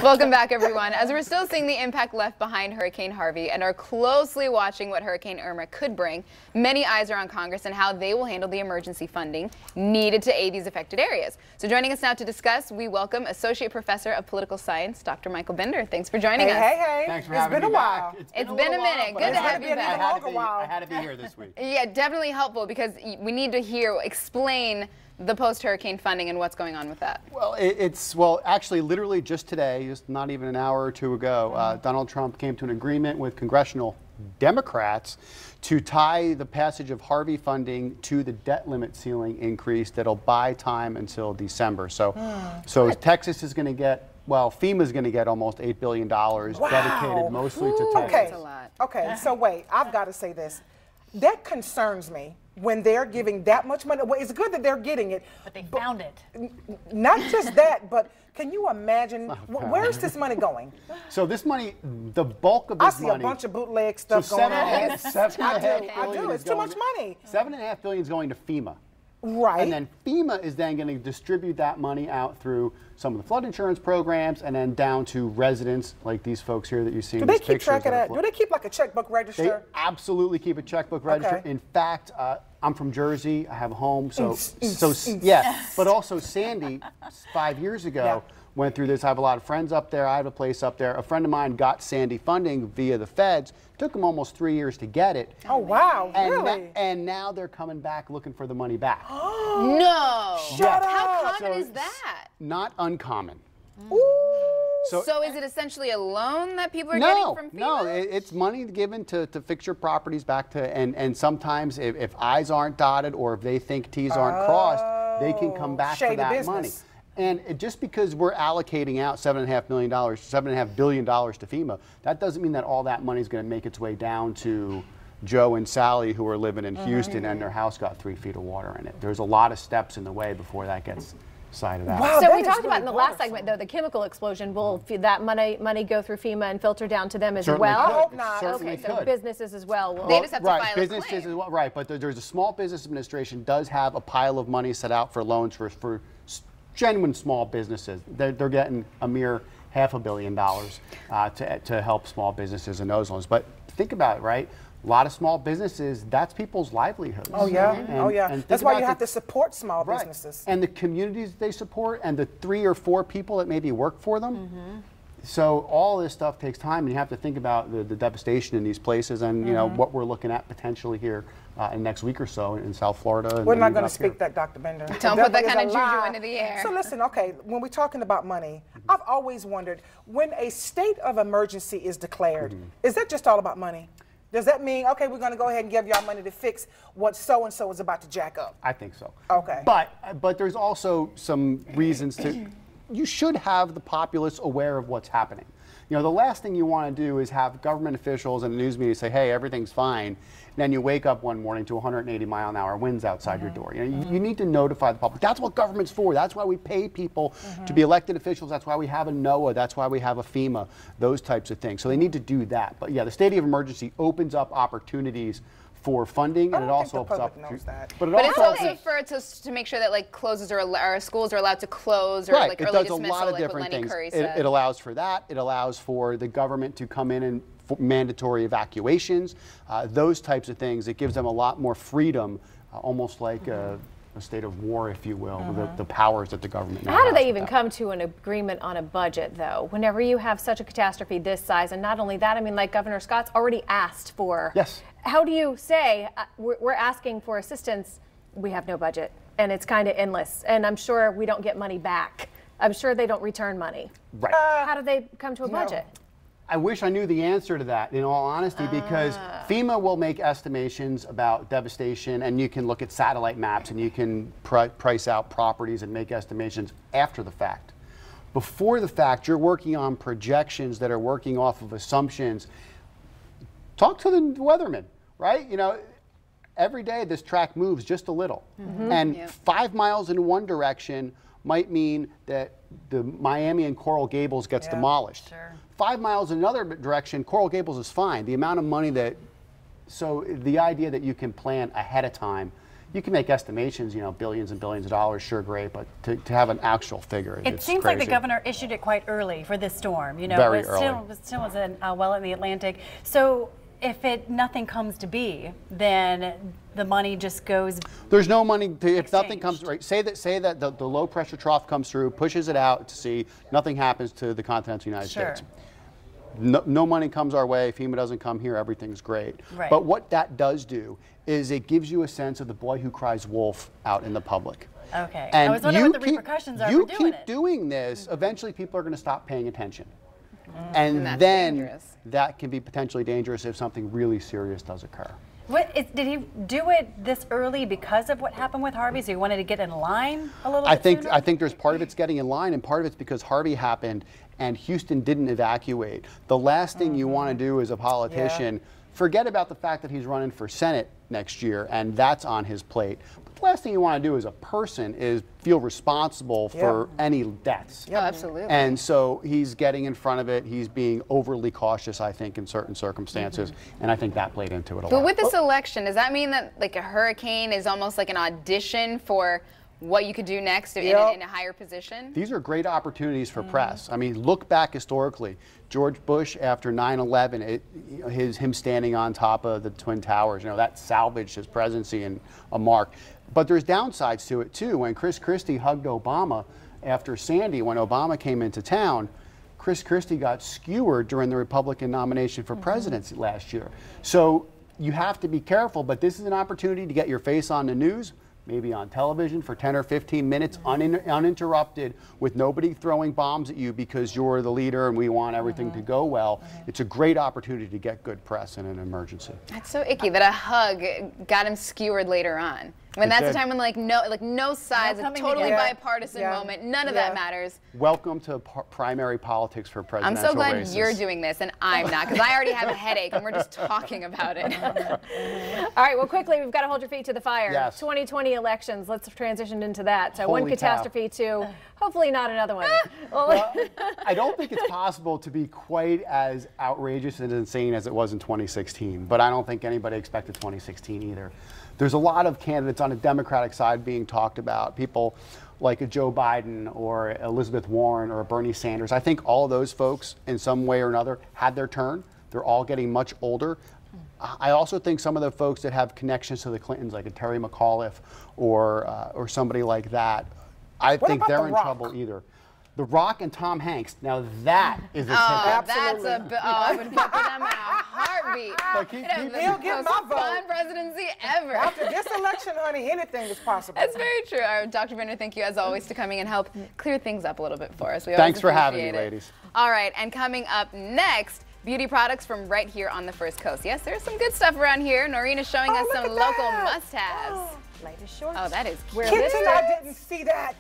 Welcome back, everyone. As we're still seeing the impact left behind Hurricane Harvey and are closely watching what Hurricane Irma could bring, many eyes are on Congress and how they will handle the emergency funding needed to aid these affected areas. So joining us now to discuss, we welcome Associate Professor of Political Science, Dr. Michael Bender. Thanks for joining us. Hey. Thanks for having me back. It's been a minute. Good to have you back. I had to be here this week. Yeah, definitely helpful because we need to explain the post-hurricane funding and what's going on with that. Well, actually, literally just today, just not even an hour or two ago, Donald Trump came to an agreement with congressional Democrats to tie the passage of Harvey funding to the debt limit ceiling increase that'll buy time until December. So Texas is going to get, well, FEMA's going to get almost $8 billion dedicated mostly to Texas. Okay. That's a lot. Okay, so wait, I've got to say this. That concerns me when they're giving that much money. Well, it's good that they're getting it. But they found it. Not just that, but can you imagine, where's this money going? So this money, the bulk of this money. I see a bunch of bootleg stuff going on. I do. It's too much money. $7.5 billion is going to FEMA. Right. And then FEMA is then going to distribute that money out through some of the flood insurance programs and then down to residents like these folks here that you see in these pictures. Do they keep track of that? Do they keep like a checkbook register? They absolutely keep a checkbook register. Okay. In fact, I'm from Jersey. I have a home. Yeah. But also Sandy, 5 years ago, went through this. I have a lot of friends up there. I have a place up there. A friend of mine got Sandy funding via the feds. Took them almost 3 years to get it. Oh, wow. Really? And now they're coming back looking for the money back. No. Shut up. How common is that? Not uncommon. So is it essentially a loan that people are getting from FEMA? No, it's money given to fix your properties back to, and sometimes if I's aren't dotted or if they think T's aren't crossed, they can come back for that money. And just because we're allocating out $7.5 billion to FEMA, that doesn't mean that all that money is going to make its way down to Joe and Sally who are living in Houston and their house got 3 feet of water in it. There's a lot of steps in the way before that gets decided out. Wow, so we talked about in the last segment, though, the chemical explosion. Will that money go through FEMA and filter down to them as well? I hope not. Okay, so businesses as well. They just have to file a claim. Businesses as well, right? But there's a Small Business Administration does have a pile of money set out for loans for genuine small businesses. They're getting a mere $500 million to help small businesses in those loans. But think about it, right? A lot of small businesses, that's people's livelihoods. Oh, yeah. That's why you have to support small businesses. And the communities they support and the 3 or 4 people that maybe work for them. So all this stuff takes time, and you have to think about the devastation in these places and you know what we're looking at potentially here in next week or so in South Florida. We're not going to speak that, Dr. Bender. Don't put that kind of juju into the air. So listen, okay, when we're talking about money, I've always wondered, when a state of emergency is declared, is that just all about money? Does that mean, okay, we're going to go ahead and give y'all money to fix what so-and-so is about to jack up? I think so. Okay. But there's also some reasons to, you should have the populace aware of what's happening. You know, the last thing you want to do is have government officials and the news media say, hey, everything's fine. And then you wake up one morning to 180-mile-an-hour winds outside your door. You know, you need to notify the public. That's what government's for. That's why we pay people to be elected officials. That's why we have a NOAA. That's why we have a FEMA, those types of things. So they need to do that. But yeah, the state of emergency opens up opportunities for funding, and it also opens up. But it's also to make sure that like schools are allowed to close or like early dismissal, a lot of different things. It allows for that. It allows for the government to come in and mandatory evacuations, those types of things. It gives them a lot more freedom, almost like a state of war, if you will, with the powers that the government now has. How do they even come to an agreement on a budget, though, whenever you have such a catastrophe this size? And not only that, I mean, like Governor Scott's already asked for. Yes. How do you say, we're asking for assistance, we have no budget, and it's kind of endless, and I'm sure we don't get money back. I'm sure they don't return money. Right. How do they come to a budget? I wish I knew the answer to that, in all honesty, because FEMA will make estimations about devastation, and you can look at satellite maps, and you can price out properties and make estimations after the fact. Before the fact, you're working on projections that are working off of assumptions. Talk to the weatherman, right? You know, every day this track moves just a little, and 5 miles in one direction might mean that the Miami and Coral Gables gets demolished. 5 miles in another direction, Coral Gables is fine. The amount of money that, so the idea that you can plan ahead of time You can make estimations, you know, billions and billions of dollars, sure, great, but to have an actual figure, it it's seems crazy. like the governor issued it quite early for this storm. You know, Very it early. still was well in the Atlantic. So if nothing comes to be, then the money just goes. There's no money to, if exchanged. nothing comes right. Say that the low pressure trough comes through, pushes it out to sea. Nothing happens to the continental United Sure. States. No money comes our way. FEMA doesn't come here. Everything's great. Right. But what that does do is it gives you a sense of the boy who cries wolf out in the public. Okay. And I was wondering what the repercussions are for doing You keep it. doing this, eventually people are going to stop paying attention. And that's then dangerous. that can be potentially dangerous if something really serious does occur. Did he do it this early because of what happened with Harvey? So he wanted to get in line a little I bit think sooner? I think there's part of it's getting in line, and part of it's because Harvey happened and Houston didn't evacuate. The last thing you want to do as a politician, forget about the fact that he's running for Senate next year, and that's on his plate. But the last thing you want to do as a person is feel responsible for any deaths. Oh, absolutely. And so he's getting in front of it. He's being overly cautious, I think, in certain circumstances, and I think that played into it a lot. But with this election, does that mean that like a hurricane is almost like an audition for what you could do next in a higher position? These are great opportunities for press. I mean, look back historically. George Bush, after 9/11, him standing on top of the Twin Towers, you know, that salvaged his presidency and a mark. But there's downsides to it too. When Chris Christie hugged Obama after Sandy, when Obama came into town, Chris Christie got skewered during the Republican nomination for presidency last year. So you have to be careful, but this is an opportunity to get your face on the news, maybe on television for 10 or 15 minutes uninterrupted with nobody throwing bombs at you because you're the leader and we want everything to go well. It's a great opportunity to get good press in an emergency. That's so icky that a hug got him skewered later on. When that's the time when no sides, a totally bipartisan moment, none of that matters. Welcome to primary politics for I'm presidential so glad races. you're doing this and I'm not, because I already have a headache and we're just talking about it. All right, well, quickly, we've got to hold your feet to the fire. Yes. 2020 elections, let's transition into that. So Holy one catastrophe to hopefully not another one. Well, I don't think it's possible to be quite as outrageous and insane as it was in 2016, but I don't think anybody expected 2016 either. There's a lot of candidates on the Democratic side being talked about, people like a Joe Biden or Elizabeth Warren or Bernie Sanders. I think all of those folks in some way or another had their turn. They're all getting much older. I also think some of the folks that have connections to the Clintons, like a Terry McAuliffe or somebody like that, I think they're in trouble either. The Rock and Tom Hanks. Now that is a ticket. I would vote for them in a heartbeat. He'll get my vote. Fun presidency ever. After this election, honey, anything is possible. That's very true. Dr. Bender, thank you as always for coming and help clear things up a little bit for us. Thanks for having me, ladies. All right, and coming up next, beauty products from right here on the First Coast. Yes, there's some good stuff around here. Noreen is showing us some local must-haves. Latest shorts. Oh, that is Where Kitty, this I didn't see that.